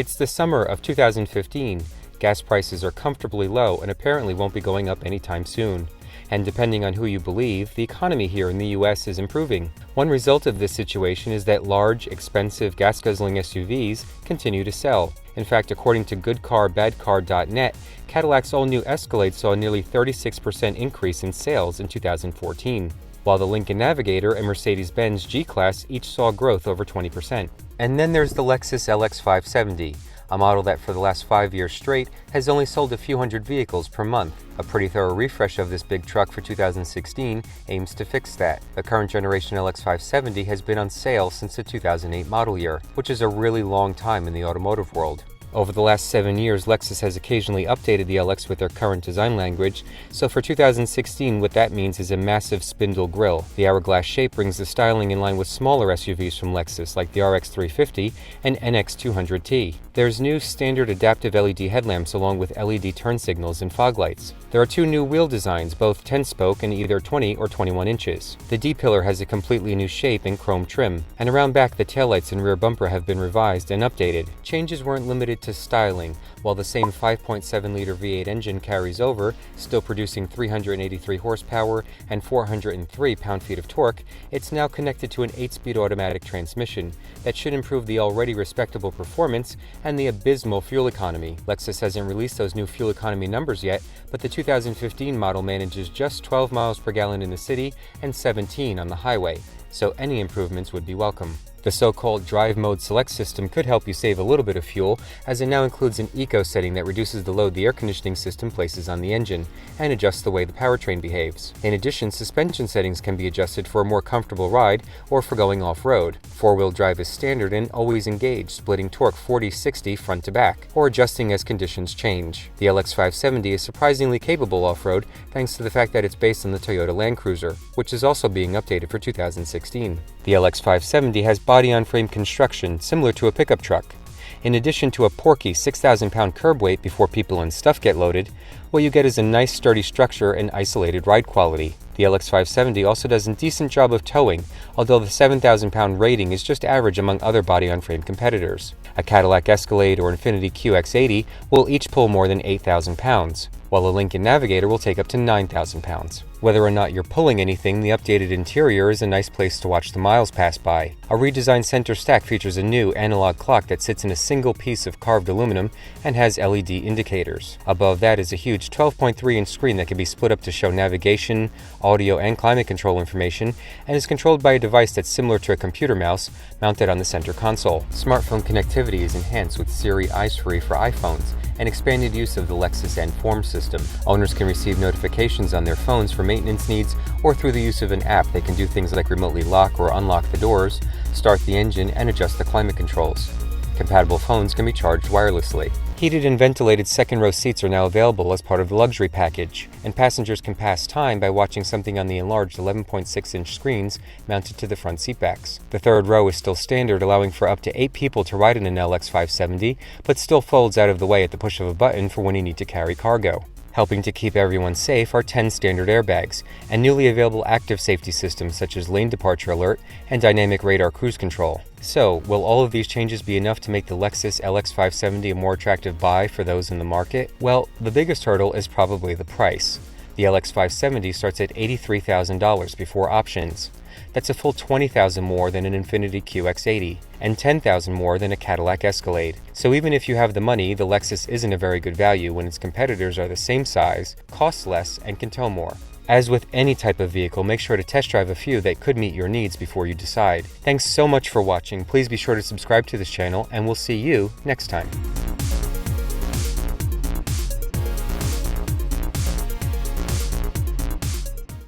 It's the summer of 2015. Gas prices are comfortably low and apparently won't be going up anytime soon. And depending on who you believe, the economy here in the US is improving. One result of this situation is that large, expensive, gas-guzzling SUVs continue to sell. In fact, according to goodcarbadcar.net, Cadillac's all-new Escalade saw a nearly 36% increase in sales in 2014, while the Lincoln Navigator and Mercedes-Benz G-Class each saw growth over 20%. And then there's the Lexus LX 570, a model that for the last 5 years straight has only sold a few hundred vehicles per month. A pretty thorough refresh of this big truck for 2016 aims to fix that. The current generation LX 570 has been on sale since the 2008 model year, which is a really long time in the automotive world. Over the last 7 years, Lexus has occasionally updated the LX with their current design language, so for 2016 what that means is a massive spindle grille. The hourglass shape brings the styling in line with smaller SUVs from Lexus like the RX 350 and NX 200T. There's new standard adaptive LED headlamps along with LED turn signals and fog lights. There are two new wheel designs, both 10-spoke and either 20 or 21 inches. The D-pillar has a completely new shape and chrome trim, and around back the taillights and rear bumper have been revised and updated. Changes weren't limited to styling. While the same 5.7-liter V8 engine carries over, still producing 383 horsepower and 403 pound-feet of torque, it's now connected to an 8-speed automatic transmission that should improve the already respectable performance and the abysmal fuel economy. Lexus hasn't released those new fuel economy numbers yet, but the 2015 model manages just 12 miles per gallon in the city and 17 on the highway, so any improvements would be welcome. The so-called Drive Mode Select system could help you save a little bit of fuel, as it now includes an eco setting that reduces the load the air conditioning system places on the engine and adjusts the way the powertrain behaves. In addition, suspension settings can be adjusted for a more comfortable ride or for going off-road. Four-wheel drive is standard and always engaged, splitting torque 40-60 front to back, or adjusting as conditions change. The LX 570 is surprisingly capable off-road thanks to the fact that it's based on the Toyota Land Cruiser, which is also being updated for 2016. The LX 570 has body-on-frame construction similar to a pickup truck. In addition to a porky 6,000-pound curb weight before people and stuff get loaded, what you get is a nice sturdy structure and isolated ride quality. The LX 570 also does a decent job of towing, although the 7,000-pound rating is just average among other body-on-frame competitors. A Cadillac Escalade or Infiniti QX80 will each pull more than 8,000 pounds, while a Lincoln Navigator will take up to 9,000 pounds. Whether or not you're pulling anything, the updated interior is a nice place to watch the miles pass by. A redesigned center stack features a new analog clock that sits in a single piece of carved aluminum and has LED indicators. Above that is a huge 12.3-inch screen that can be split up to show navigation, audio, and climate control information, and is controlled by a device that's similar to a computer mouse mounted on the center console. Smartphone connectivity is enhanced with Siri Eyes Free for iPhones and expanded use of the Lexus N-Form system. Owners can receive notifications on their phones for maintenance needs, or through the use of an app they can do things like remotely lock or unlock the doors, start the engine, and adjust the climate controls. Compatible phones can be charged wirelessly. Heated and ventilated second-row seats are now available as part of the luxury package, and passengers can pass time by watching something on the enlarged 11.6-inch screens mounted to the front seatbacks. The third row is still standard, allowing for up to 8 people to ride in an LX 570, but still folds out of the way at the push of a button for when you need to carry cargo. Helping to keep everyone safe are 10 standard airbags and newly available active safety systems such as lane departure alert and dynamic radar cruise control. So, will all of these changes be enough to make the Lexus LX 570 a more attractive buy for those in the market? Well, the biggest hurdle is probably the price. The LX 570 starts at $83,000 before options. That's a full $20,000 more than an Infiniti QX80 and $10,000 more than a Cadillac Escalade. So even if you have the money, the Lexus isn't a very good value when its competitors are the same size, cost less, and can tow more. As with any type of vehicle, make sure to test drive a few that could meet your needs before you decide. Thanks so much for watching. Please be sure to subscribe to this channel, and we'll see you next time.